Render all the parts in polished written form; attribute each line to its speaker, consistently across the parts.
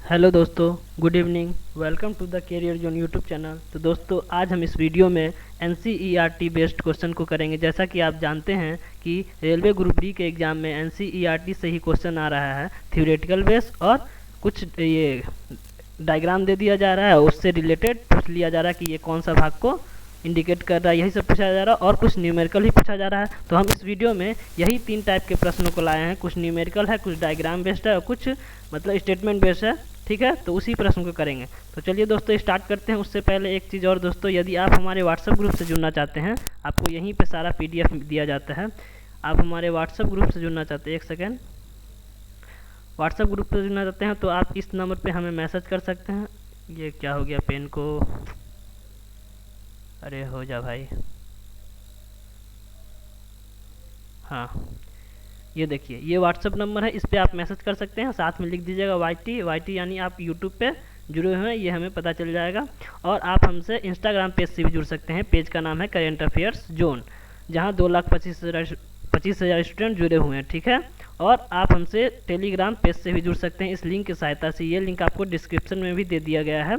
Speaker 1: Hello दोस्तों, good evening. Welcome to the career zone YouTube channel. तो दोस्तों, आज हम इस वीडियो में एनसीईआरटी बेस्ड क्वेश्चन को करेंगे। जैसा कि आप जानते हैं कि रेलवे ग्रुप डी के एग्ज़ाम में एनसीईआरटी से ही क्वेश्चन आ रहा है, थ्योरेटिकल बेस, और कुछ ये डायग्राम दे दिया जा रहा है, उससे रिलेटेड पूछ लिया जा रहा है कि ये कौन सा भाग को इंडिकेट कर रहा है, यही सब पूछा जा रहा है, और कुछ न्यूमेरिकल ही पूछा जा रहा है। तो हम इस वीडियो में यही 3 टाइप के प्रश्नों को लाए हैं, कुछ न्यूमेरिकल है, कुछ डायग्राम बेस्ड है, और कुछ मतलब स्टेटमेंट बेस्ड है। ठीक है, तो उसी प्रश्न को करेंगे। तो चलिए दोस्तों, स्टार्ट करते हैं। उससे पहले एक चीज़ और दोस्तों, यदि आप हमारे व्हाट्सएप ग्रुप से जुड़ना चाहते हैं, आपको यहीं पे सारा PDF दिया जाता है। आप हमारे व्हाट्सएप ग्रुप से जुड़ना चाहते हैं, एक सेकेंड, व्हाट्सएप ग्रुप से जुड़ना चाहते हैं तो आप इस नंबर पे हमें मैसेज कर सकते हैं। ये क्या हो गया पेन को, अरे हो जा भाई। हाँ, ये देखिए, ये व्हाट्सअप नंबर है, इस पर आप मैसेज कर सकते हैं। साथ में लिख दीजिएगा YT यानी आप यूट्यूब पे जुड़े हुए हैं, ये हमें पता चल जाएगा। और आप हमसे इंस्टाग्राम पेज से भी जुड़ सकते हैं। पेज का नाम है करेंट अफेयर्स जोन, जहाँ 2,25,000 स्टूडेंट जुड़े हुए हैं। ठीक है, और आप हमसे टेलीग्राम पेज से भी जुड़ सकते हैं इस लिंक की सहायता से। ये लिंक आपको डिस्क्रिप्शन में भी दे दिया गया है।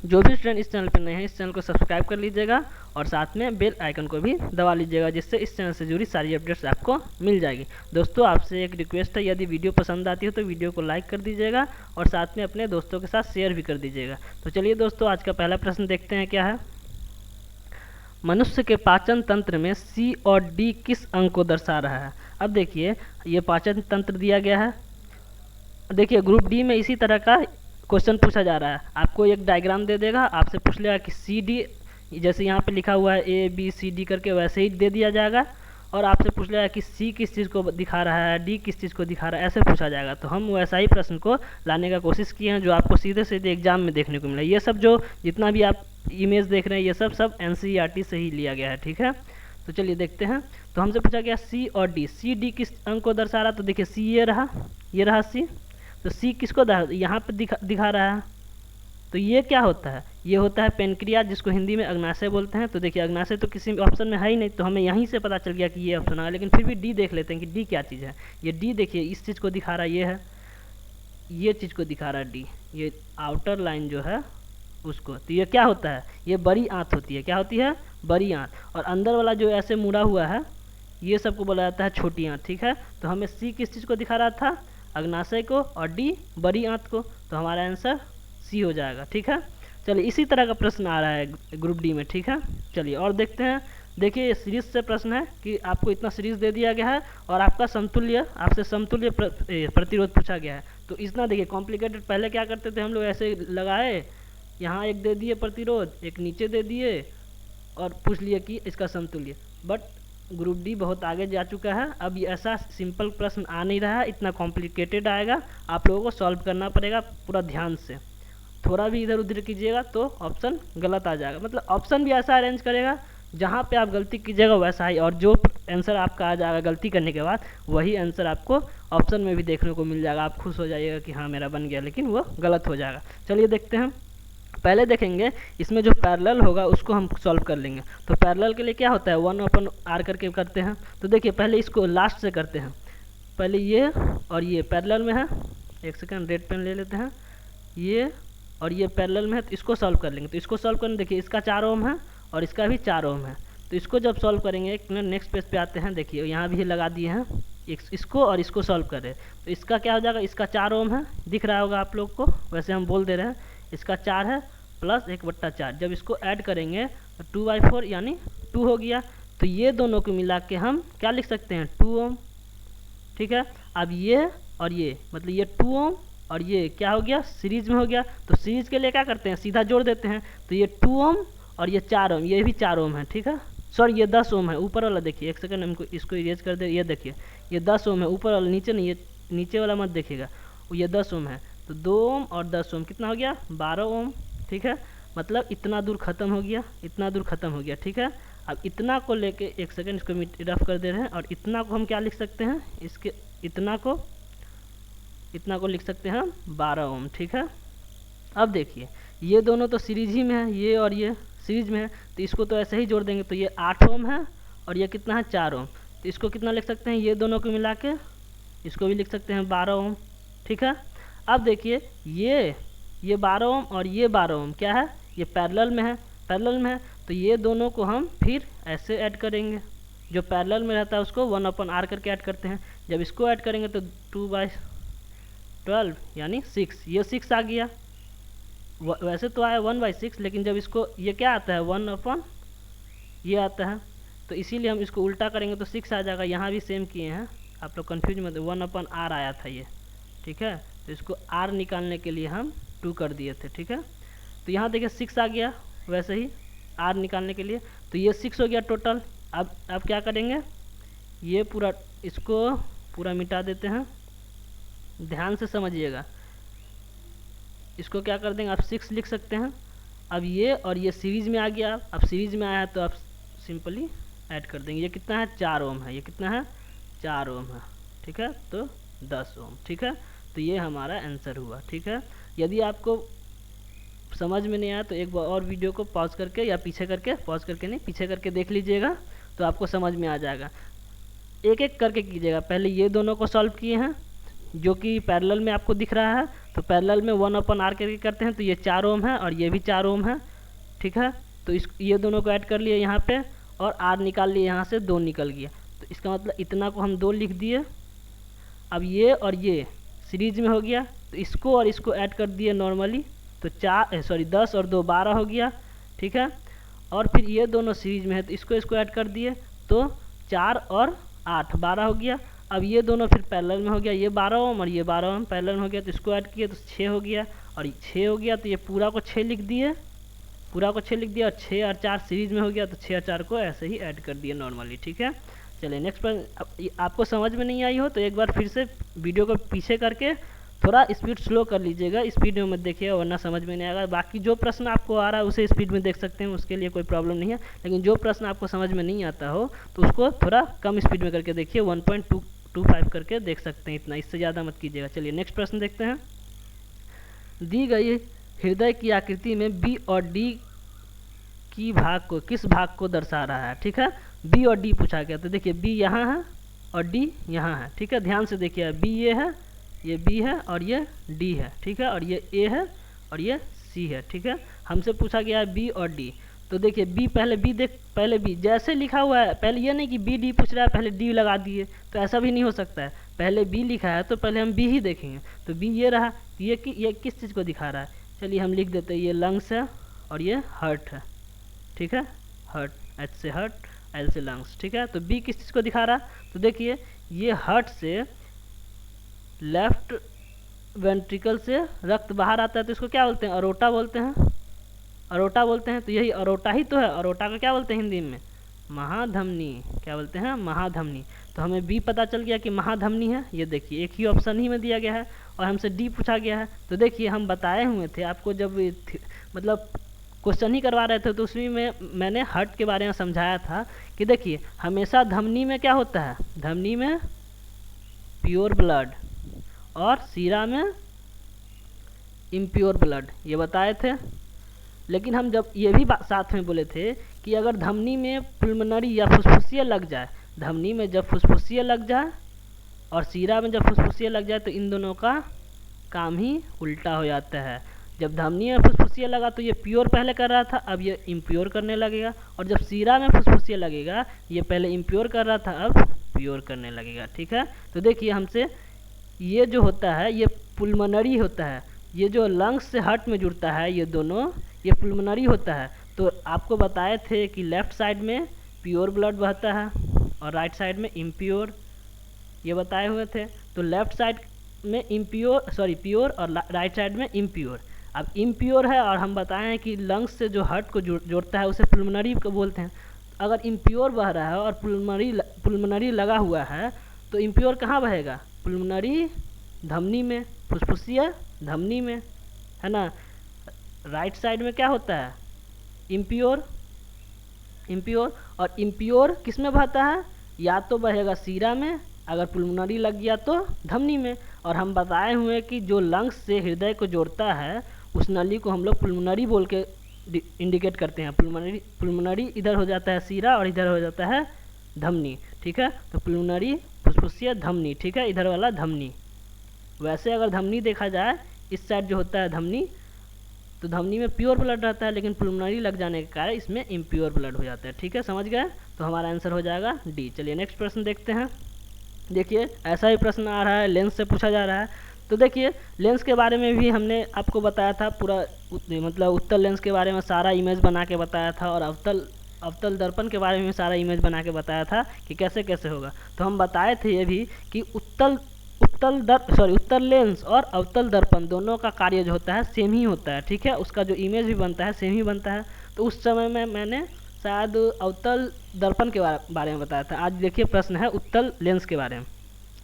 Speaker 1: जो भी स्टूडेंट इस चैनल पर नए हैं, इस चैनल को सब्सक्राइब कर लीजिएगा और साथ में बेल आइकन को भी दबा लीजिएगा, जिससे इस चैनल से जुड़ी सारी अपडेट्स आपको मिल जाएगी। दोस्तों, आपसे एक रिक्वेस्ट है, यदि वीडियो पसंद आती है तो वीडियो को लाइक कर दीजिएगा और साथ में अपने दोस्तों के साथ शेयर भी कर दीजिएगा। तो चलिए दोस्तों, आज का पहला प्रश्न देखते हैं क्या है। मनुष्य के पाचन तंत्र में C और D किस अंग को दर्शा रहा है। अब देखिए, ये पाचन तंत्र दिया गया है। देखिए, ग्रुप डी में इसी तरह का क्वेश्चन पूछा जा रहा है। आपको एक डायग्राम दे देगा, आपसे पूछ लेगा कि CD, जैसे यहाँ पे लिखा हुआ है ABCD करके, वैसे ही दे दिया जाएगा। और आपसे पूछ लेगा कि C किस चीज़ को दिखा रहा है, D किस चीज़ को दिखा रहा है, ऐसे पूछा जाएगा। तो हम वैसा ही प्रश्न को लाने का कोशिश किए हैं, जो आपको सीधे सीधे एग्जाम में देखने को मिला। ये सब जो जितना भी आप इमेज देख रहे हैं, ये सब NCERT से ही लिया गया है। ठीक है, तो चलिए देखते हैं। तो हमसे पूछा गया C और D, CD किस अंग को दर्शा रहा है। तो देखिए, C ये रहा C। तो C किसको यहाँ पे दिखा रहा है। तो ये क्या होता है, ये होता है पेनक्रियाज, जिसको हिंदी में अग्नाशय बोलते हैं। तो देखिए, अग्नाशय तो किसी ऑप्शन में है ही नहीं, तो हमें यहीं से पता चल गया कि ये ऑप्शन है। लेकिन फिर भी डी देख लेते हैं कि डी क्या चीज़ है। ये डी देखिए, इस चीज़ को दिखा रहा है, ये है, ये चीज़ को दिखा रहा है डी, ये आउटर लाइन जो है उसको। तो ये क्या होता है, ये बड़ी आंत होती है। क्या होती है, बड़ी आंत। और अंदर वाला जो ऐसे मुड़ा हुआ है, ये सबको बोला जाता है छोटी आंत। ठीक है, तो हमें सी किस चीज़ को दिखा रहा था, अग्नाशय को, और डी बड़ी आंत को। तो हमारा आंसर सी हो जाएगा। ठीक है, चलिए इसी तरह का प्रश्न आ रहा है ग्रुप डी में। ठीक है, चलिए और देखते हैं। देखिए, सीरीज से प्रश्न है कि आपको इतना सीरीज दे दिया गया है और आपका आपसे समतुल्य प्रतिरोध पूछा गया है। तो इतना देखिए कॉम्प्लिकेटेड, पहले क्या करते थे हम लोग, ऐसे लगाए, यहाँ एक दे दिए प्रतिरोध, एक नीचे दे दिए, और पूछ लिए कि इसका समतुल्य। बट ग्रुप डी बहुत आगे जा चुका है। अब ये ऐसा सिंपल प्रश्न आ नहीं रहा है, इतना कॉम्प्लिकेटेड आएगा। आप लोगों को सॉल्व करना पड़ेगा पूरा ध्यान से। थोड़ा भी इधर उधर कीजिएगा तो ऑप्शन गलत आ जाएगा। मतलब ऑप्शन भी ऐसा अरेंज करेगा, जहाँ पे आप गलती कीजिएगा वैसा ही, और जो आंसर आपका आ जाएगा गलती करने के बाद, वही आंसर आपको ऑप्शन में भी देखने को मिल जाएगा। आप खुश हो जाइएगा कि हाँ मेरा बन गया, लेकिन वो गलत हो जाएगा। चलिए देखते हैं। पहले देखेंगे इसमें जो पैरेलल होगा उसको हम सॉल्व कर लेंगे। तो पैरेलल के लिए क्या होता है, 1/r करके करते हैं। तो देखिए, पहले इसको लास्ट से करते हैं। पहले ये और ये पैरेलल में है, एक सेकंड रेड पेन ले लेते हैं, ये और ये पैरेलल में है, तो इसको सॉल्व कर लेंगे। तो इसको सॉल्व करने, देखिए इसका 4 ओम है और इसका भी 4 ओम है। तो इसको जब सॉल्व करेंगे, नेक्स्ट पेज पे आते हैं। देखिए, यहाँ भी लगा दिए हैं, इसको और इसको सॉल्व कर रहे हैं। तो इसका क्या हो जाएगा, इसका 4 ओम है, दिख रहा होगा आप लोग को, वैसे हम बोल दे रहे हैं। इसका 4 है प्लस 1/4, जब इसको ऐड करेंगे तो 2/4 यानी 2 हो गया। तो ये दोनों को मिला के हम क्या लिख सकते हैं, 2 ओम। ठीक है, अब ये और ये, मतलब ये 2 ओम और ये क्या हो गया, सीरीज में हो गया। तो सीरीज के लिए क्या करते हैं, सीधा जोड़ देते हैं। तो ये 2 ओम और ये 4 ओम, ये भी 4 ओम है। ठीक है, सॉरी ये 10 ओम है, ऊपर वाला देखिए, एक सेकंड हमको इसको इरेज कर दे। ये देखिए, ये 10 ओम है, ऊपर वाला, नीचे नहीं, ये नीचे वाला मत देखिएगा, ये 10 ओम है। तो 2 ओम और 10 ओम कितना हो गया, 12 ओम। ठीक है, मतलब इतना दूर खत्म हो गया, इतना दूर खत्म हो गया। ठीक है, अब इतना को लेके, एक सेकंड इसको रफ कर दे रहे हैं, और इतना को हम क्या लिख सकते हैं, इसके इतना को लिख सकते हैं 12 ओम। ठीक है, अब देखिए ये दोनों तो सीरीज ही में है, ये और ये सीरीज में है, तो इसको तो ऐसे ही जोड़ देंगे। तो ये 8 ओम है और ये कितना है, 4 ओम। तो इसको कितना लिख सकते हैं, ये दोनों को मिला के इसको भी लिख सकते हैं 12 ओम। ठीक है, अब देखिए ये 12 ओम और ये 12 ओम क्या है, ये पैरेलल में है, तो ये दोनों को हम फिर ऐसे ऐड करेंगे। जो पैरेलल में रहता है उसको 1/r करके ऐड करते हैं। जब इसको ऐड करेंगे तो 2/12 यानी 6, ये 6 आ गया। वैसे तो आया 1/6, लेकिन जब इसको ये क्या आता है 1/ ये आता है, तो इसीलिए हम इसको उल्टा करेंगे तो 6 आ जाएगा। यहाँ भी सेम किए हैं, आप लोग कंफ्यूज मत, 1/r आया था ये, ठीक है। तो इसको r निकालने के लिए हम 2 कर दिए थे, ठीक है। तो यहाँ देखिए 6 आ गया, वैसे ही r निकालने के लिए, तो ये 6 हो गया टोटल। अब क्या करेंगे, ये पूरा इसको पूरा मिटा देते हैं, ध्यान से समझिएगा। इसको क्या कर देंगे, आप 6 लिख सकते हैं। अब ये और ये सीरीज में आ गया, अब सीरीज में आया है तो आप सिंपली ऐड कर देंगे। ये कितना है 4 ओम है, ये कितना है 4 ओम है, ठीक है, तो 10 ओम, ठीक है। तो ये हमारा आंसर हुआ, ठीक है। यदि आपको समझ में नहीं आया तो एक बार और वीडियो को पॉज करके या पीछे करके, पॉज करके नहीं पीछे करके देख लीजिएगा, तो आपको समझ में आ जाएगा। एक एक करके कीजिएगा। पहले ये दोनों को सॉल्व किए हैं जो कि पैरेलल में आपको दिख रहा है, तो पैरेलल में 1/r करके करते हैं, तो ये 4 ओम है और ये भी 4 ओम है, ठीक है। तो ये दोनों को ऐड कर लिए यहाँ पे और r निकाल लिए, यहाँ से 2 निकल गया, तो इसका मतलब इतना को हम 2 लिख दिए। अब ये और ये सीरीज में हो गया, तो इसको और इसको ऐड कर दिए नॉर्मली, तो 10 और 2 12 हो गया, ठीक है। और फिर ये दोनों सीरीज में है तो इसको ऐड कर दिए, तो 4 और 8 12 हो गया। अब ये दोनों फिर पैरेलल में हो गया, ये 12 ओम और ये 12 ओम पैरेलल में हो गया, तो इसको ऐड किए तो 6 हो गया, और 6 हो गया तो ये पूरा को 6 लिख दिए, और 6 और 4 सीरीज में हो गया, तो 6 और 4 को ऐसे ही ऐड कर दिए नॉर्मली, ठीक है। चलिए नेक्स्ट पर, आपको समझ में नहीं आई हो तो एक बार फिर से वीडियो को पीछे करके थोड़ा स्पीड स्लो कर लीजिएगा, स्पीड में मत देखिएगा वरना समझ में नहीं आएगा। बाकी जो प्रश्न आपको आ रहा है उसे स्पीड में देख सकते हैं, उसके लिए कोई प्रॉब्लम नहीं है, लेकिन जो प्रश्न आपको समझ में नहीं आता हो तो उसको थोड़ा कम स्पीड में करके देखिए, 1.25 करके देख सकते हैं, इतना, इससे ज़्यादा मत कीजिएगा। चलिए नेक्स्ट प्रश्न देखते हैं। दी गई हृदय की आकृति में बी और डी की भाग को किस भाग को दर्शा रहा है, ठीक है। बी और डी पूछा गया, तो देखिए बी यहाँ है और डी यहाँ है, ठीक है। ध्यान से देखिए, बी ये है, ये बी है और ये डी है, ठीक है, और ये ए है और ये सी है, ठीक है। हमसे पूछा गया है बी और डी, तो देखिए बी पहले बी जैसे लिखा हुआ है, पहले ये नहीं कि बी डी पूछ रहा है पहले डी लगा दिए, तो ऐसा भी नहीं हो सकता है। पहले बी लिखा है तो पहले हम बी ही देखेंगे, तो बी ये रहा, ये किस चीज़ को दिखा रहा है, चलिए हम लिख देते हैं, ये लंग्स है और ये हार्ट है, ठीक है, हार्ट, एच से हार्ट, एल से लंग्स, ठीक है। तो बी किस चीज़ को दिखा रहा है, तो देखिए ये हार्ट से लेफ्ट वेंट्रिकल से रक्त बाहर आता है, तो इसको क्या बोलते हैं, अरोटा बोलते हैं, तो यही अरोटा ही तो है। अरोटा को क्या बोलते हैं हिंदी में, महाधमनी, क्या बोलते हैं, महाधमनी। तो हमें बी पता चल गया कि महाधमनी है, ये देखिए एक ही ऑप्शन ही में दिया गया है, और हमसे डी पूछा गया है। तो देखिए हम बताए हुए थे आपको, जब मतलब क्वेश्चन ही करवा रहे थे तो उसमें मैंने हार्ट के बारे में समझाया था कि देखिए हमेशा धमनी में क्या होता है, धमनी में प्योर ब्लड और सीरा में इम्प्योर ब्लड, ये बताए थे। लेकिन हम जब ये भी साथ में बोले थे कि अगर धमनी में पुल्मोनरी या फुसफुसिया लग जाए, धमनी में जब फुसफुसिया लग जाए और सीरा में जब फुसफुसिया लग जाए, तो इन दोनों का काम ही उल्टा हो जाता है। जब धमनी में फुसफुसिया लगा तो ये प्योर पहले कर रहा था, अब ये इम्प्योर करने लगेगा, और जब सीरा में फुसफुसिया लगेगा, ये पहले इम्प्योर कर रहा था अब प्योर करने लगेगा, ठीक है। तो देखिए हमसे ये जो होता है ये पुल्मोनरी होता है, ये जो लंग्स से हार्ट में जुड़ता है ये दोनों, ये पुल्मोनरी होता है। तो आपको बताए थे कि लेफ्ट साइड में प्योर ब्लड बहता है और राइट साइड में इम्प्योर, ये बताए हुए थे। तो लेफ्ट साइड में प्योर और राइट साइड में इम्प्योर। अब इम्प्योर है और हम बताए हैं कि लंग्स से जो हार्ट को जोड़ता है उसे पुल्मोनरी को बोलते हैं। अगर इम्प्योर बह रहा है और पुल्मोनरी लगा हुआ है तो इम्प्योर कहाँ बहेगा, पुल्मोनरी धमनी में, फुसफुसिया धमनी में, है ना। राइट साइड में क्या होता है, इम्प्योर, और इम्प्योर किस में बहता है, या तो बहेगा सीरा में, अगर पुल्मोनरी लग गया तो धमनी में। और हम बताए हुए कि जो लंग्स से हृदय को जोड़ता है उस नली को हम लोग पुल्मोनरी बोल के इंडिकेट करते हैं। पुल्मोनरी इधर हो जाता है सीरा और इधर हो जाता है धमनी, ठीक है। तो पुल्मोनरी फुसफुसिया धमनी, ठीक है, इधर वाला धमनी, वैसे अगर धमनी देखा जाए, इस साइड जो होता है धमनी, तो धमनी में प्योर ब्लड रहता है, लेकिन पुल्मोनरी लग जाने के कारण इसमें इम्प्योर ब्लड हो जाता है। ठीक है, समझ गए? तो हमारा आंसर हो जाएगा डी। चलिए नेक्स्ट प्रश्न देखते हैं। देखिए ऐसा ही प्रश्न आ रहा है, लेंस से पूछा जा रहा है। तो देखिए लेंस के बारे में भी हमने आपको बताया था, पूरा मतलब उत्तल लेंस के बारे में सारा इमेज बना के बताया था, और अवतल दर्पण के बारे में सारा इमेज बना के बताया था कि कैसे कैसे होगा। तो हम बताए थे ये भी कि उत्तल लेंस और अवतल दर्पण दोनों का कार्य जो होता है सेम ही होता है। ठीक है, उसका जो इमेज भी बनता है सेम ही बनता है। तो उस समय में मैंने शायद अवतल दर्पण के बारे में बताया था। आज देखिए प्रश्न है उत्तल लेंस के बारे में।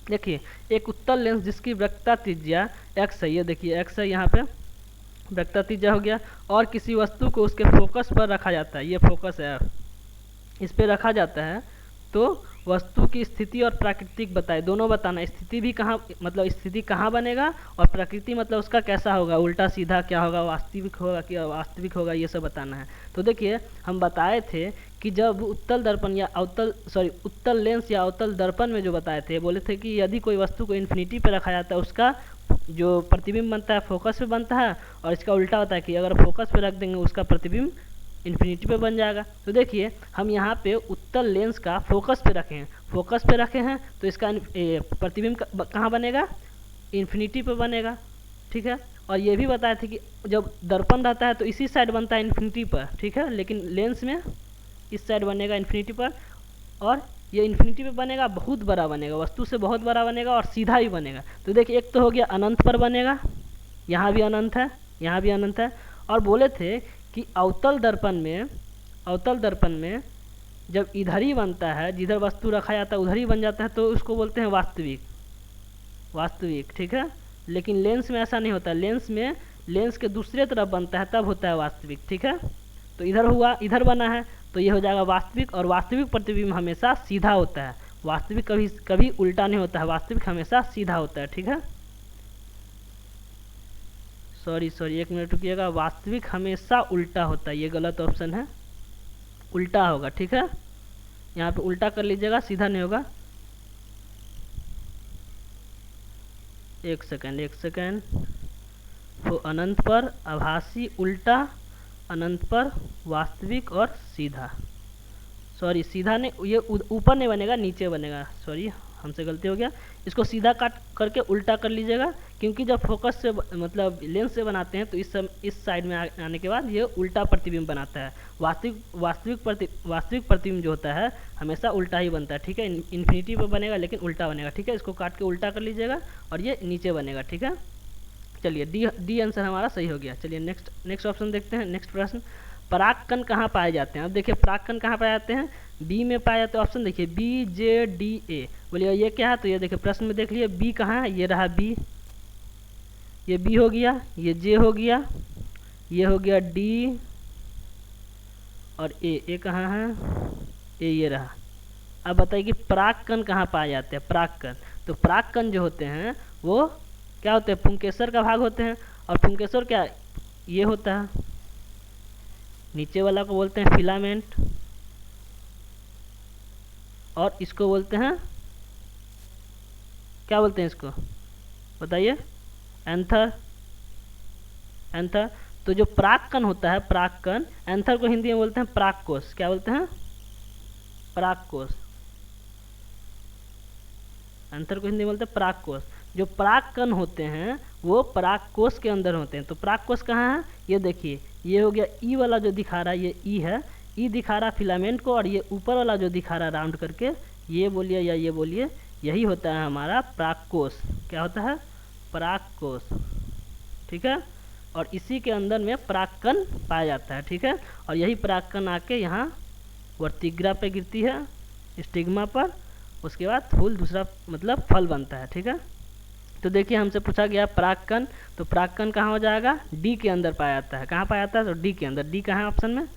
Speaker 1: देखिए एक उत्तल लेंस जिसकी वक्रता त्रिज्या x है, ये देखिए x है यहाँ पे, वक्रता त्रिज्या हो गया, और किसी वस्तु को उसके फोकस पर रखा जाता है, ये फोकस है, इस पे रखा जाता है, तो वस्तु की स्थिति और प्राकृतिक बताए, दोनों बताना। स्थिति भी कहाँ, मतलब स्थिति कहाँ बनेगा, और प्रकृति मतलब उसका कैसा होगा, उल्टा सीधा क्या होगा, वास्तविक होगा कि अवास्तविक होगा, ये सब बताना है। तो देखिए हम बताए थे कि जब उत्तल दर्पण या उत्तल लेंस या अवतल दर्पण में जो बताए थे, बोले थे कि यदि कोई वस्तु को इन्फिनिटी पर रखा जाता है, उसका जो प्रतिबिंब बनता है फोकस पे बनता है, और इसका उल्टा होता है कि अगर फोकस पे रख देंगे उसका प्रतिबिंब इन्फिनिटी पे बन जाएगा। तो देखिए हम यहाँ पे उत्तल लेंस का फोकस पे रखे हैं, तो इसका प्रतिबिंब कहाँ बनेगा, इन्फिनिटी पे बनेगा। ठीक है, और ये भी बताया थे कि जब दर्पण रहता है तो इसी साइड बनता है इन्फिनिटी पर। ठीक है, लेकिन लेंस में इस साइड बनेगा इन्फिनिटी पर, और ये इन्फिनिटी पे बनेगा, बहुत बड़ा बनेगा, वस्तु से बहुत बड़ा बनेगा, और सीधा ही बनेगा। तो देखिए एक तो हो गया अनंत पर बनेगा, यहाँ भी अनंत है, यहाँ भी अनंत है। और बोले थे कि अवतल दर्पण में जब इधर ही बनता है, जिधर वस्तु रखा जाता है उधर ही बन जाता है, तो उसको बोलते हैं वास्तविक। ठीक है, लेकिन लेंस में ऐसा नहीं होता, लेंस के दूसरे तरफ बनता है तब होता है वास्तविक। ठीक है, तो इधर बना है तो ये हो जाएगा वास्तविक, और वास्तविक प्रतिबिंब हमेशा सीधा होता है, वास्तविक कभी उल्टा नहीं होता है, वास्तविक हमेशा सीधा होता है। ठीक है, सॉरी 1 मिनट रुकिएगा, वास्तविक हमेशा उल्टा होता है, ये गलत ऑप्शन है, उल्टा होगा। ठीक है, यहाँ पे उल्टा कर लीजिएगा, सीधा नहीं होगा। एक सेकंड, तो अनंत पर आभासी उल्टा, अनंत पर वास्तविक और सीधा। सॉरी सीधा नहीं, ये ऊपर नहीं बनेगा, नीचे बनेगा, सॉरी हमसे गलती हो गया। इसको सीधा काट करके उल्टा कर लीजिएगा, क्योंकि जब फोकस से मतलब लेंस से बनाते हैं तो इस साइड में आने के बाद ये उल्टा प्रतिबिंब बनाता है। वास्तविक प्रतिबिंब जो होता है हमेशा उल्टा ही बनता है। ठीक है, इन्फिनिटी पर बनेगा लेकिन उल्टा बनेगा। ठीक है, इसको काट के उल्टा कर लीजिएगा और ये नीचे बनेगा। ठीक है, चलिए डी आंसर हमारा सही हो गया। चलिए नेक्स्ट ऑप्शन देखते हैं। नेक्स्ट प्रश्न, परागकण कहाँ पाए जाते हैं? अब देखिए परागकण कहाँ पाए जाते हैं, बी में पाए जाते हैं। ऑप्शन देखिए बी, जे, डी, ए। बोलिए ये क्या है, तो ये देखिए प्रश्न में देख लिए बी कहाँ है, ये रहा बी, ये बी हो गया, ये जे हो गया, ये हो गया डी, और ए कहाँ है, ए ये रहा। अब बताइए कि परागकण कहाँ पाए जाते हैं? परागकण, तो परागकण जो होते हैं वो क्या होते हैं, पुंकेसर का भाग होते हैं। और पुंकेसर क्या ये होता है, नीचे वाला को बोलते हैं फिलामेंट, और इसको बोलते हैं, क्या बोलते हैं इसको बताइए, एंथर। तो जो परागकण होता है, परागकण, एंथर को हिंदी में बोलते हैं परागकोश। क्या बोलते हैं? परागकोश। एंथर को हिंदी में बोलते हैं परागकोश। जो परागकण होते हैं वो परागकोश के अंदर होते हैं। तो परागकोश कहाँ है, ये देखिए, ये हो गया ई वाला जो दिखा रहा है, ये ई है, ई दिखा रहा फिलामेंट को, और ये ऊपर वाला जो दिखा रहा राउंड करके, ये बोलिए या ये बोलिए, यही होता है हमारा परागकोश। क्या होता है? परागकोश। ठीक है, और इसी के अंदर में परागकण पाया जाता है। ठीक है, और यही परागकण आके यहाँ वर्तिग्रा पे गिरती है, स्टिग्मा पर, उसके बाद फूल दूसरा मतलब फल बनता है। ठीक है, तो देखिए हमसे पूछा गया परागकण, तो परागकण कहाँ हो जाएगा, डी के अंदर पाया जाता है। कहाँ पाया जाता है? तो डी के अंदर। डी कहाँ है ऑप्शन में?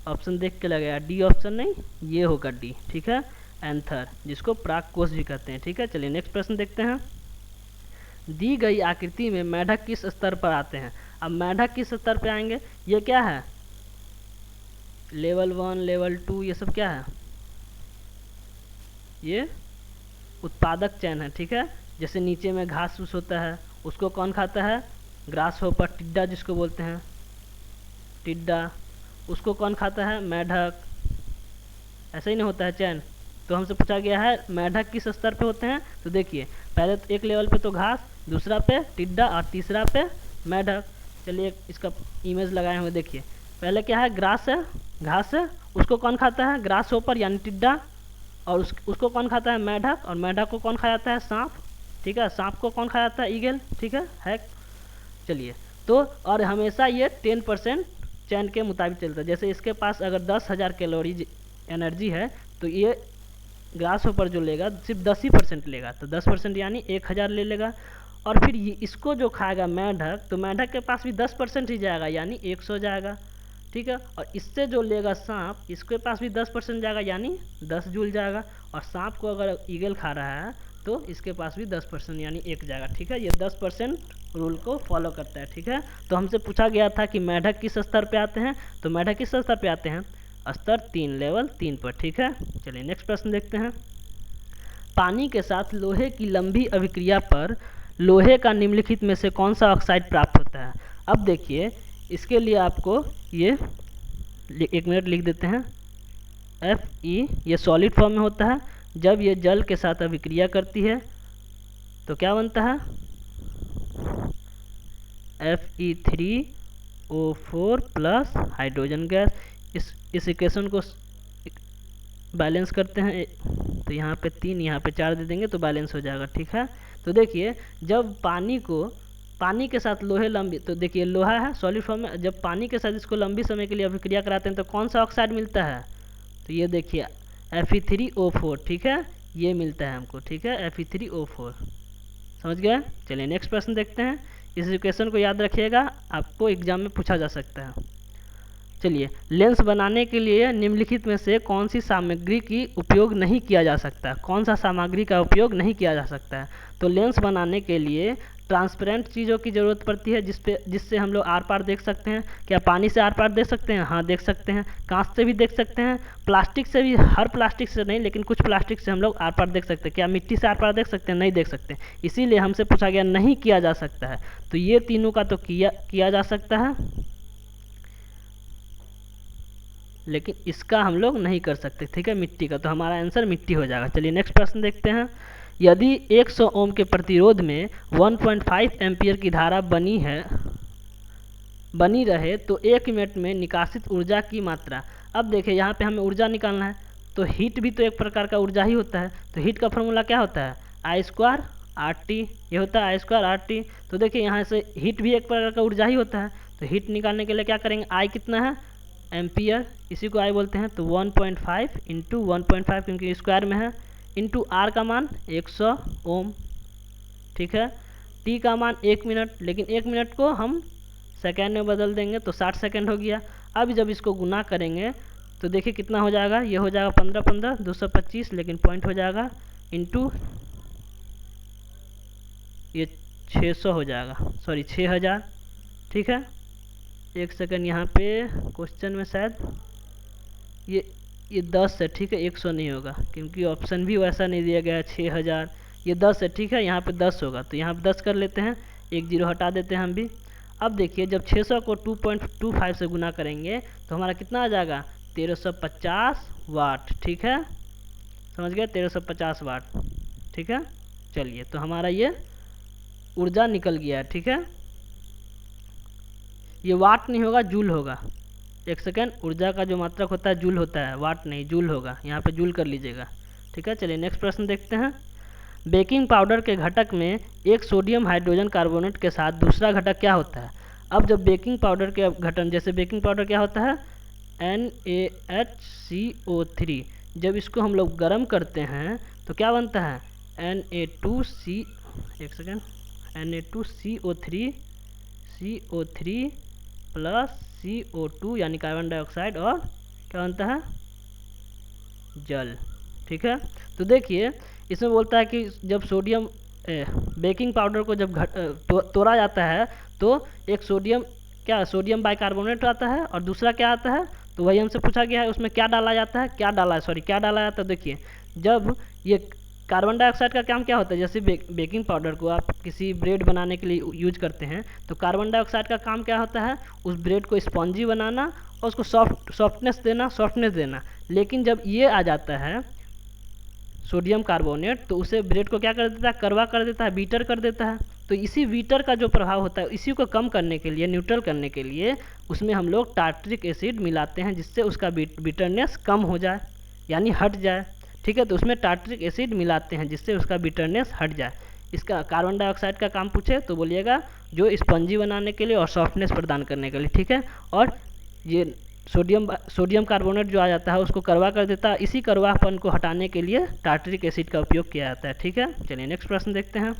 Speaker 1: ऑप्शन देख के लगेगा, डी ऑप्शन नहीं, ये होगा डी। ठीक है, एंथर, जिसको परागकोश भी कहते हैं। ठीक है, चलिए नेक्स्ट प्रश्न देखते हैं। दी गई आकृति में मेढक किस स्तर पर आते हैं? अब मेढक किस स्तर पर आएंगे, ये क्या है, लेवल 1, लेवल 2, ये सब क्या है, ये उत्पादक चयन है। ठीक है, जैसे नीचे में घास फूस होता है उसको कौन खाता है, ग्रास होपर, टिड्डा जिसको बोलते हैं, टिड्डा, उसको कौन खाता है, मेढक। ऐसा ही नहीं होता है चैन। तो हमसे पूछा गया है मेढक किस स्तर पे होते हैं, तो देखिए पहले तो एक लेवल पे तो घास, दूसरा पे टिड्डा और तीसरा पे मेढक। चलिए इसका इमेज लगाए हुए देखिए, पहले क्या है, ग्रास है, घास है, उसको कौन खाता है, ग्रास होपर यानी टिड्डा, और उसको कौन खाता है, मेढक, और मेढक को कौन खा जाता है, सांप। ठीक है, सांप को कौन खा जाता है, ईगल। ठीक है। चलिए तो और हमेशा ये 10% चैन के मुताबिक चलता है। जैसे इसके पास अगर 10,000 कैलोरी एनर्जी है तो ये ग्रास होपर जो लेगा सिर्फ 10% लेगा, तो 10% यानी 1,000 ले लेगा। और फिर ये इसको जो खाएगा मेढक, तो मेढक के पास भी 10% ही जाएगा यानी 100 जाएगा। ठीक है, और इससे जो लेगा सांप, इसके पास भी 10% जाएगा यानी 10 जूल जाएगा। और सांप को अगर ईगल खा रहा है तो इसके पास भी 10% यानी 1 जाएगा। ठीक है, ये 10% रूल को फॉलो करता है। ठीक है, तो हमसे पूछा गया था कि मेढक किस स्तर पे आते हैं, तो मेढक किस स्तर पे आते हैं, स्तर 3, लेवल 3 पर। ठीक है, चलिए नेक्स्ट प्रश्न देखते हैं। पानी के साथ लोहे की लंबी अभिक्रिया पर लोहे का निम्नलिखित में से कौन सा ऑक्साइड प्राप्त होता है। अब देखिए इसके लिए आपको ये 1 मिनट लिख देते हैं, Fe, ये सॉलिड फॉर्म में होता है। जब ये जल के साथ अभिक्रिया करती है तो क्या बनता है, Fe3O4 प्लस हाइड्रोजन गैस। इस इक्वेशन को बैलेंस करते हैं, तो यहाँ पे 3 यहाँ पे 4 दे देंगे तो बैलेंस हो जाएगा। ठीक है, तो देखिए जब पानी के साथ लोहे लंबी, तो देखिए लोहा है सॉलिड फॉर्म में, जब पानी के साथ इसको लंबी समय के लिए अभिक्रिया कराते हैं तो कौन सा ऑक्साइड मिलता है, तो ये देखिए Fe3O4। ठीक है, ये मिलता है हमको। ठीक है, Fe3O4, समझ गए। चलिए नेक्स्ट प्रश्न देखते हैं। इस इक्वेशन को याद रखिएगा, आपको एग्जाम में पूछा जा सकता है। चलिए, लेंस बनाने के लिए निम्नलिखित में से कौन सी सामग्री की उपयोग नहीं किया जा सकता, कौन सा सामग्री का उपयोग नहीं किया जा सकता है। तो लेंस बनाने के लिए ट्रांसपेरेंट चीज़ों की ज़रूरत पड़ती है जिससे हम लोग आर पार देख सकते हैं। क्या पानी से आर पार देख सकते हैं, हाँ देख सकते हैं। कांच से भी देख सकते हैं, प्लास्टिक से भी, हर प्लास्टिक से नहीं लेकिन कुछ प्लास्टिक से हम लोग आर पार देख सकते हैं। क्या मिट्टी से आर पार देख सकते हैं, नहीं देख सकते। इसीलिए हमसे पूछा गया नहीं किया जा सकता है। तो ये तीनों का तो किया जा सकता है, लेकिन इसका हम लोग नहीं कर सकते। ठीक है, मिट्टी का, तो हमारा आंसर मिट्टी हो जाएगा। चलिए नेक्स्ट प्रश्न देखते हैं। यदि 100 ओम के प्रतिरोध में 1.5 एम्पियर की धारा बनी रहे तो 1 मिनट में निकासित ऊर्जा की मात्रा। अब देखिए यहाँ पे हमें ऊर्जा निकालना है, तो हीट भी तो एक प्रकार का ऊर्जा ही होता है। तो हीट का फॉर्मूला क्या होता है, I²RT, ये होता है I²RT। तो देखिए यहाँ से हीट भी एक प्रकार का ऊर्जा ही होता है। तो हीट निकालने के लिए क्या करेंगे, I कितना है, एम्पियर, इसी को I बोलते हैं। तो 1.5 इंटू 1.5 क्योंकि स्क्वायर में है, इंटू R का मान 100 ओम। ठीक है, T का मान 1 मिनट, लेकिन 1 मिनट को हम सेकेंड में बदल देंगे तो 60 सेकेंड हो गया। अब जब इसको गुना करेंगे तो देखिए कितना हो जाएगा, ये हो जाएगा 15 225, लेकिन पॉइंट हो जाएगा, इंटू ये 600 हो जाएगा, सॉरी 6000। ठीक है, 1 सेकेंड, यहाँ पे क्वेश्चन में शायद ये 10 है। ठीक है, 100 नहीं होगा क्योंकि ऑप्शन भी वैसा नहीं दिया गया है। 6000, ये 10 है। ठीक है, यहाँ पे 10 होगा, तो यहाँ पे 10 कर लेते हैं, 1 जीरो हटा देते हैं हम भी। अब देखिए जब 600 को 2.25 से गुना करेंगे तो हमारा कितना आ जाएगा, 1350 वाट। ठीक है, समझ गए, 1350 वाट। ठीक है, चलिए तो हमारा ये ऊर्जा निकल गया है। ठीक है, ये वाट नहीं होगा, जूल होगा। 1 सेकेंड, ऊर्जा का जो मात्रक होता है जूल होता है, वाट नहीं, जूल होगा, यहाँ पे जूल कर लीजिएगा। ठीक है, चलिए नेक्स्ट प्रश्न देखते हैं। बेकिंग पाउडर के घटक में एक सोडियम हाइड्रोजन कार्बोनेट के साथ दूसरा घटक क्या होता है। अब जब बेकिंग पाउडर के घटन, जैसे बेकिंग पाउडर क्या होता है, NaHCO3, जब इसको हम लोग गर्म करते हैं तो क्या बनता है, Na2CO3 प्लस CO2 यानी कार्बन डाइऑक्साइड, और क्या बनता है, जल। ठीक है, तो देखिए इसमें बोलता है कि जब बेकिंग पाउडर को जब तोड़ा जाता है तो एक सोडियम बाइकार्बोनेट आता है और दूसरा क्या आता है, तो वही हमसे पूछा गया है उसमें क्या डाला जाता है, क्या डाला जाता है। देखिए जब ये कार्बन डाइऑक्साइड का काम क्या होता है, जैसे बेकिंग पाउडर को आप किसी ब्रेड बनाने के लिए यूज करते हैं, तो कार्बन डाइऑक्साइड का काम क्या होता है, उस ब्रेड को स्पॉन्जी बनाना और उसको सॉफ्टनेस देना। लेकिन जब ये आ जाता है सोडियम कार्बोनेट, तो उसे ब्रेड को क्या कर देता है, कड़वा कर देता है, बीटर कर देता है। तो इसी बीटर का जो प्रभाव होता है, इसी को कम करने के लिए, न्यूट्रल करने के लिए उसमें हम लोग टार्ट्रिक एसिड मिलाते हैं, जिससे उसका बिटरनेस कम हो जाए, यानी हट जाए। ठीक है, तो उसमें टार्ट्रिक एसिड मिलाते हैं जिससे उसका बिटरनेस हट जाए। इसका कार्बन डाइऑक्साइड का काम पूछे तो बोलिएगा जो स्पंजी बनाने के लिए और सॉफ्टनेस प्रदान करने के लिए। ठीक है, और ये सोडियम कार्बोनेट जो आ जाता है उसको कड़वा कर देता है, इसी कड़वापन को हटाने के लिए टार्ट्रिक एसिड का उपयोग किया जाता है। ठीक है, चलिए नेक्स्ट प्रश्न देखते हैं।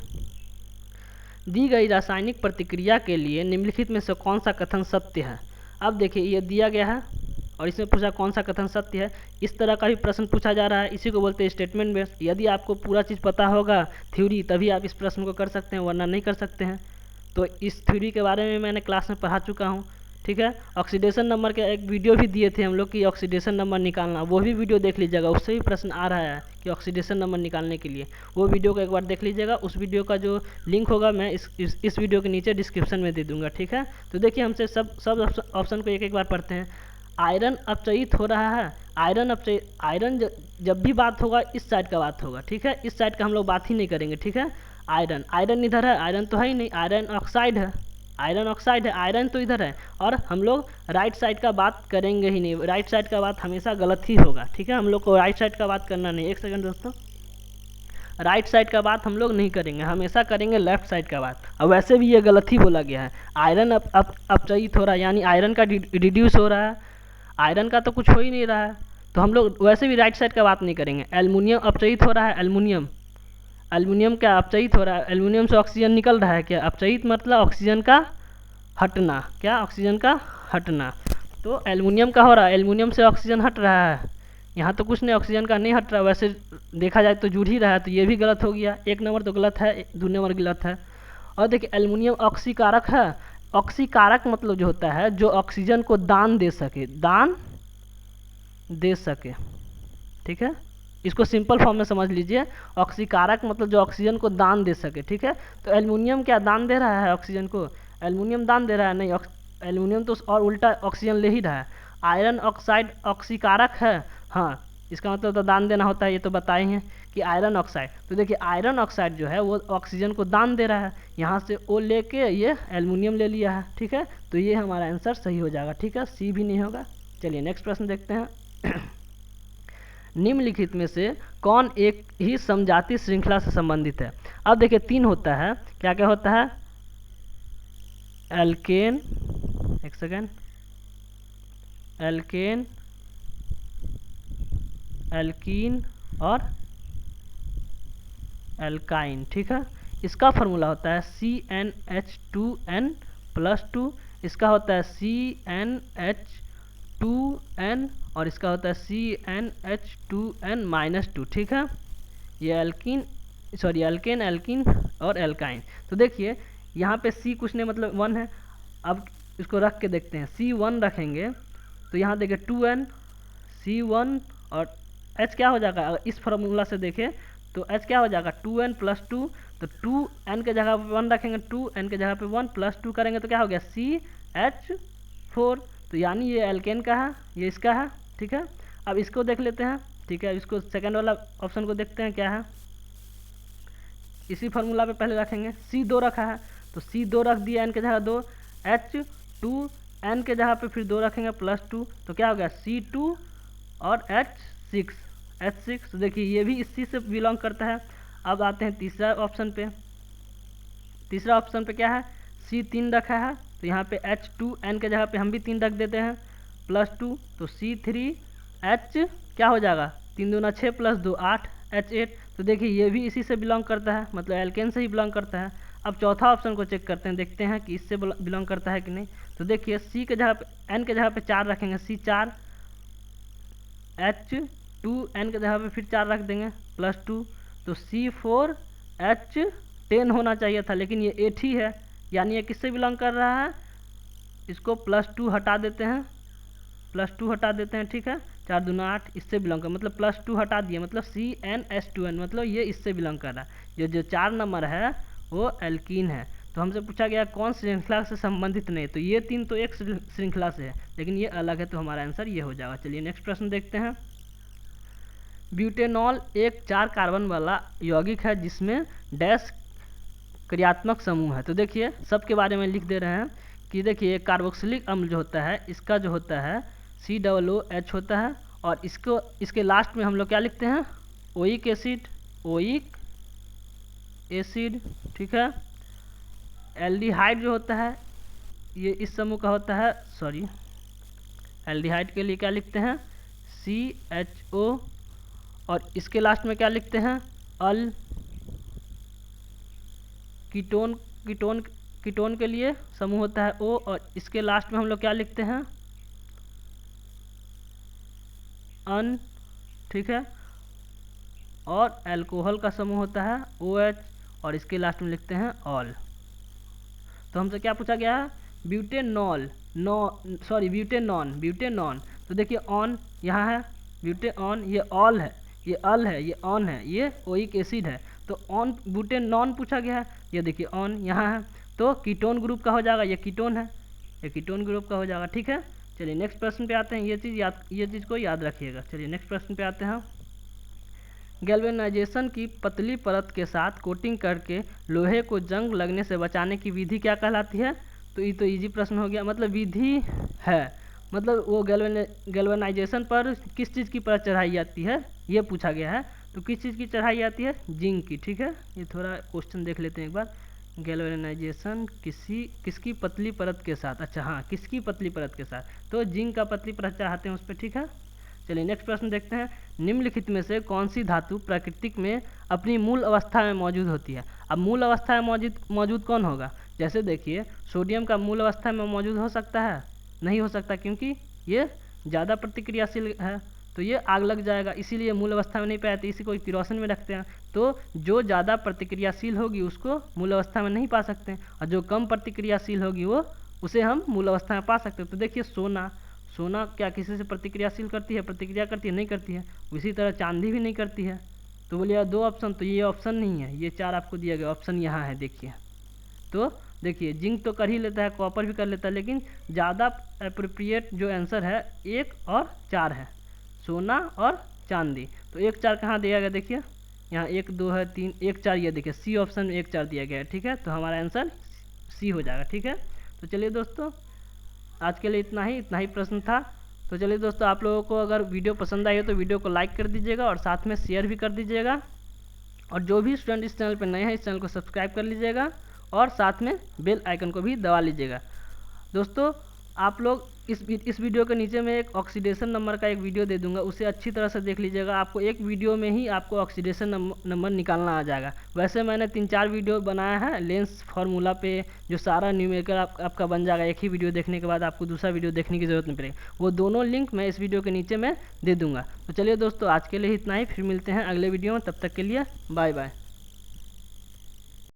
Speaker 1: दी गई रासायनिक प्रतिक्रिया के लिए निम्नलिखित में से कौन सा कथन सत्य है। अब देखिए ये दिया गया है और इसमें पूछा कौन सा कथन सत्य है। इस तरह का भी प्रश्न पूछा जा रहा है, इसी को बोलते हैं स्टेटमेंट बेस्ड। यदि आपको पूरा चीज़ पता होगा थ्योरी, तभी आप इस प्रश्न को कर सकते हैं, वरना नहीं कर सकते हैं। तो इस थ्योरी के बारे में मैंने क्लास में पढ़ा चुका हूँ। ठीक है, ऑक्सीडेशन नंबर के एक वीडियो भी दिए थे हम लोग कि ऑक्सीडेशन नंबर निकालना, वो भी वीडियो देख लीजिएगा, उससे भी प्रश्न आ रहा है कि ऑक्सीडेशन नंबर निकालने के लिए। वो वीडियो को एक बार देख लीजिएगा, उस वीडियो का जो लिंक होगा मैं इस वीडियो के नीचे डिस्क्रिप्शन में दे दूंगा। ठीक है, तो देखिए हमसे सब ऑप्शन को एक एक बार पढ़ते हैं। आयरन अपचयित हो रहा है, आयरन जब भी बात होगा इस साइड का बात होगा। ठीक है, इस साइड का हम लोग बात ही नहीं करेंगे। ठीक है, आयरन इधर है, आयरन तो है ही नहीं, आयरन ऑक्साइड है, आयरन तो इधर है, और हम लोग राइट साइड का बात करेंगे ही नहीं। राइट साइड का बात हमेशा गलत ही होगा। ठीक है, हम लोग को राइट साइड का बात करना नहीं। एक सेकंड दोस्तों, राइट साइड का बात हम लोग नहीं करेंगे, हमेशा करेंगे लेफ्ट साइड का बात। और वैसे भी ये गलत ही बोला गया है। आयरन अपचयित हो रहा है, यानी आयरन का रिड्यूस हो रहा है, आयरन का तो कुछ हो ही नहीं रहा है, तो हम लोग वैसे भी राइट साइड का बात नहीं करेंगे। एल्युमिनियम अपचयित हो रहा है, एल्युमिनियम क्या अपचयित हो रहा है, एल्युमिनियम से ऑक्सीजन निकल रहा है क्या। अपचयित मतलब ऑक्सीजन का हटना, क्या ऑक्सीजन का हटना। तो एल्युमिनियम का हो रहा है, एल्युमिनियम से ऑक्सीजन हट रहा है, यहाँ तो कुछ नहीं, ऑक्सीजन का नहीं हट रहा। वैसे देखा जाए तो जुड़ ही रहा है, तो ये भी गलत हो गया। एक नंबर तो गलत है, 2 नंबर गलत है। और देखिए एल्युमिनियम ऑक्सीकारक है, ऑक्सीकारक मतलब जो होता है जो ऑक्सीजन को दान दे सके। ठीक है, इसको सिंपल फॉर्म में समझ लीजिए, ऑक्सीकारक मतलब जो ऑक्सीजन को दान दे सके। ठीक है, तो एल्युमिनियम क्या दान दे रहा है ऑक्सीजन को, एल्युमिनियम दान दे रहा है नहीं, एल्युमिनियम तो और उल्टा ऑक्सीजन ले ही रहा है। आयरन ऑक्साइड ऑक्सीकारक है, हाँ, इसका मतलब तो दान देना होता है, ये तो बताए हैं कि आयरन ऑक्साइड। तो देखिए आयरन ऑक्साइड जो है वो ऑक्सीजन को दान दे रहा है, यहाँ से ओ लेके ये एल्युमिनियम ले लिया है। ठीक है, तो ये हमारा आंसर सही हो जाएगा। ठीक है, सी भी नहीं होगा। चलिए नेक्स्ट प्रश्न देखते हैं। निम्नलिखित में से कौन एक ही समजातीय श्रृंखला से संबंधित है। अब देखिए 3 होता है, क्या क्या होता है, एल्केन, एक सेकेंड, एल्केन, एल्कीन और एल्काइन। ठीक है, इसका फॉर्मूला होता है CnH2n+2, इसका होता है CnH2n और इसका होता है CnH2n-2। ठीक है, ये एल्केन, एल्कीन और एल्काइन। तो देखिए यहाँ पे C कुछ नहीं मतलब 1 है। अब इसको रख के देखते हैं, C1 रखेंगे तो यहाँ देखिए 2n, C1 और H क्या हो जाएगा, अगर इस फार्मूला से देखें तो H क्या हो जाएगा 2n+2, तो 2n के जगह पे 1 रखेंगे, 2n के जगह पे 1 +2 करेंगे तो क्या हो गया CH4। तो यानी ये एल्केन का है, ये इसका है। ठीक है, अब इसको देख लेते हैं। ठीक है, इसको सेकंड वाला ऑप्शन को देखते हैं क्या है। इसी फार्मूला पे पहले रखेंगे, C2 रखा है तो C2 रख दिया, n के जगह 2, H2n के जगह पे फिर 2 रखेंगे +2, तो क्या हो गया C2 और H6। तो देखिए ये भी इसी से बिलोंग करता है। अब आते हैं तीसरा ऑप्शन पे। तीसरा ऑप्शन पे क्या है, C3 रखा है तो यहाँ पे H2n के जगह पे हम भी 3 रख देते हैं +2, तो C3H क्या हो जाएगा, 3 दूना 6 + 2 8 H8। तो देखिए ये भी इसी से बिलोंग करता है, मतलब एल्केन से ही बिलोंग करता है। अब चौथा ऑप्शन को चेक करते हैं, देखते हैं कि इससे बिलोंग करता है कि नहीं। तो देखिए C के जगह पे, n के जगह पे 4 रखेंगे, C4, H2n के जगह पे फिर 4 रख देंगे +2, तो C4H10 होना चाहिए था, लेकिन ये 8 ही है, यानी ये किससे बिलोंग कर रहा है। इसको +2 हटा देते हैं, ठीक है। 4 दूना 8 इससे बिलोंग कर, मतलब +2 हटा दिए, मतलब CnH2n, मतलब ये इससे बिलोंग कर रहा है। जो 4 नंबर है वो एल्कीन है। तो हमसे पूछा गया कौन श्रृंखला से संबंधित नहीं, तो ये 3 तो एक श्रृंखला से है, लेकिन ये अलग है, तो हमारा आंसर ये हो जाएगा। चलिए नेक्स्ट प्रश्न देखते हैं। ब्यूटेनॉल एक 4 कार्बन वाला यौगिक है जिसमें डैश क्रियात्मक समूह है। तो देखिए सबके बारे में लिख दे रहे हैं कि देखिए कार्बोक्सिलिक अम्ल जो होता है इसका जो होता है COOH होता है, और इसके लास्ट में हम लोग क्या लिखते हैं, ओइक एसिड, ठीक है। एल्डिहाइड जो होता है ये इस समूह का होता है, सॉरी एल्डिहाइड के लिए क्या लिखते हैं CHO, और इसके लास्ट में क्या लिखते हैं अल। कीटोन के लिए समूह होता है O, और इसके लास्ट में हम लोग क्या लिखते हैं अन, ठीक है। और अल्कोहल का समूह होता है OH, और इसके लास्ट में लिखते हैं ऑल। तो हमसे क्या पूछा गया है, ब्यूटेनॉन। तो देखिए ऑन यहाँ है, ब्यूटेनॉन ये ऑल है, ये अल है, ये ऑन है, ये ओइक एसिड है। तो ऑन ब्यूटेनॉन पूछा गया है, ये देखिए ऑन यहाँ है, तो कीटोन ग्रुप का हो जाएगा, ये कीटोन है, ये कीटोन ग्रुप का हो जाएगा, ठीक है। चलिए नेक्स्ट प्रश्न पे आते हैं, ये चीज़ को याद रखिएगा। चलिए नेक्स्ट प्रश्न पे आते हैं। गैल्वेनाइजेशन की पतली परत के साथ कोटिंग करके लोहे को जंग लगने से बचाने की विधि क्या कहलाती है। तो ये तो इजी प्रश्न हो गया, मतलब विधि है, मतलब वो गैल्वेनाइजेशन पर किस चीज़ की परत चढ़ाई जाती है ये पूछा गया है। तो किस चीज़ की चढ़ाई जाती है, जिंक की, ठीक है। ये थोड़ा क्वेश्चन देख लेते हैं एक बार। गैल्वेनाइजेशन किसकी पतली परत के साथ, अच्छा हाँ किसकी पतली परत के साथ, तो जिंक का पतली परत चढ़ाते हैं उस पर, ठीक है। चलिए नेक्स्ट प्रश्न देखते हैं। निम्नलिखित में से कौन सी धातु प्राकृतिक में अपनी मूल अवस्था में मौजूद होती है। अब मूल अवस्था में मौजूद कौन होगा, जैसे देखिए सोडियम का मूल अवस्था में मौजूद हो सकता है, नहीं हो सकता, क्योंकि ये ज़्यादा प्रतिक्रियाशील है, तो ये आग लग जाएगा, इसीलिए मूल अवस्था में नहीं पाया, तो इसी को किरोसिन में रखते हैं। तो जो ज़्यादा प्रतिक्रियाशील होगी उसको मूल अवस्था में नहीं पा सकते हैं, और जो कम प्रतिक्रियाशील होगी वो उसे हम मूल अवस्था में पा सकते हैं। तो देखिए सोना क्या किसी से प्रतिक्रियाशील करती है, प्रतिक्रिया करती है, नहीं करती है। इसी तरह चांदी भी नहीं करती है। तो बोलिए 2 ऑप्शन, तो ये ऑप्शन नहीं है, ये 4 आपको दिया गया, ऑप्शन यहाँ है देखिए। तो देखिए जिंक तो कर ही लेता है, कॉपर भी कर लेता है, लेकिन ज़्यादा अप्रोप्रिएट जो आंसर है 1 और 4 है, सोना और चांदी। तो 1 4 कहाँ दिया गया, देखिए यहाँ 1 2 है, 3 1 4, ये देखिए सी ऑप्शन में 1 4 दिया गया है, ठीक है। तो हमारा आंसर सी हो जाएगा, ठीक है। तो चलिए दोस्तों आज के लिए इतना ही प्रश्न था। तो चलिए दोस्तों, आप लोगों को अगर वीडियो पसंद आई हो तो वीडियो को लाइक कर दीजिएगा और साथ में शेयर भी कर दीजिएगा, और जो भी स्टूडेंट इस चैनल पर नए हैं इस चैनल को सब्सक्राइब कर लीजिएगा, और साथ में बेल आइकन को भी दबा लीजिएगा। दोस्तों आप लोग इस वीडियो के नीचे में एक ऑक्सीडेशन नंबर का एक वीडियो दे दूंगा, उसे अच्छी तरह से देख लीजिएगा। आपको एक वीडियो में ही आपको ऑक्सीडेशन नंबर निकालना आ जाएगा। वैसे मैंने 3-4 वीडियो बनाया है लेंस फार्मूला पे, जो सारा न्यूमेरिकल आपका बन जाएगा। एक ही वीडियो देखने के बाद आपको दूसरा वीडियो देखने की ज़रूरत नहीं पड़ेगी, वो दोनों लिंक मैं इस वीडियो के नीचे में दे दूँगा। तो चलिए दोस्तों आज के लिए इतना ही, फिर मिलते हैं अगले वीडियो में, तब तक के लिए बाय बाय।